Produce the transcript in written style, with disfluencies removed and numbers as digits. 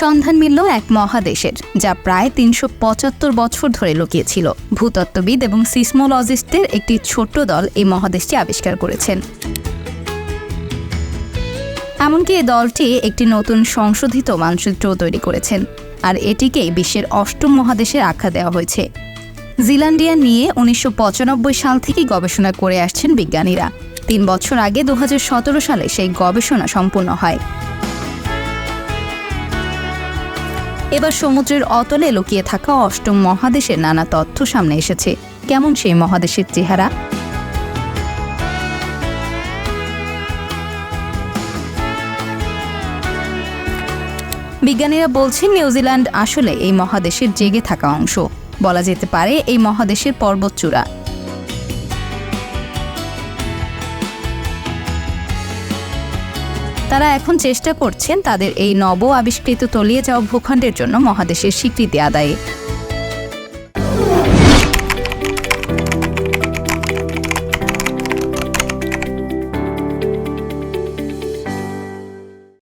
সন্ধান মিলল এক মহাদেশের, যা প্রায় ৩৭৫ বছর ধরে লুকিয়ে ছিল। ভূতত্ত্ববিদ এবং সিসমোলজিস্টদের একটি ছোট্ট দল এই মহাদেশটি আবিষ্কার করেছেন। এমনকি এই দলটি একটি নতুন সংশোধিত মানচিত্রও তৈরি করেছেন, আর এটিকেই বিশ্বের অষ্টম মহাদেশের আখ্যা দেওয়া হয়েছে। জিল্যান্ডিয়া নিয়ে ১৯৯৫ সাল থেকেই গবেষণা করে আসছেন বিজ্ঞানীরা। ৩ বছর আগে ২০১৭ সালে সেই গবেষণা সম্পূর্ণ হয়। এবার সমুদ্রের অতলে লুকিয়ে থাকা অষ্টম মহাদেশের নানা তথ্য সামনে এসেছে। কেমন সেই মহাদেশের চেহারা? বিজ্ঞানীরা বলছেন নিউজিল্যান্ড আসলে এই মহাদেশের জেগে থাকা অংশ। বলা যেতে পারে এই মহাদেশের পর্বতচূড়া। তারা এখন চেষ্টা করছেন তাদের এই নব আবিষ্কৃত তলিয়ে যাওয়া ভূখণ্ডের জন্য মহাদেশের স্বীকৃতি আদায়ে।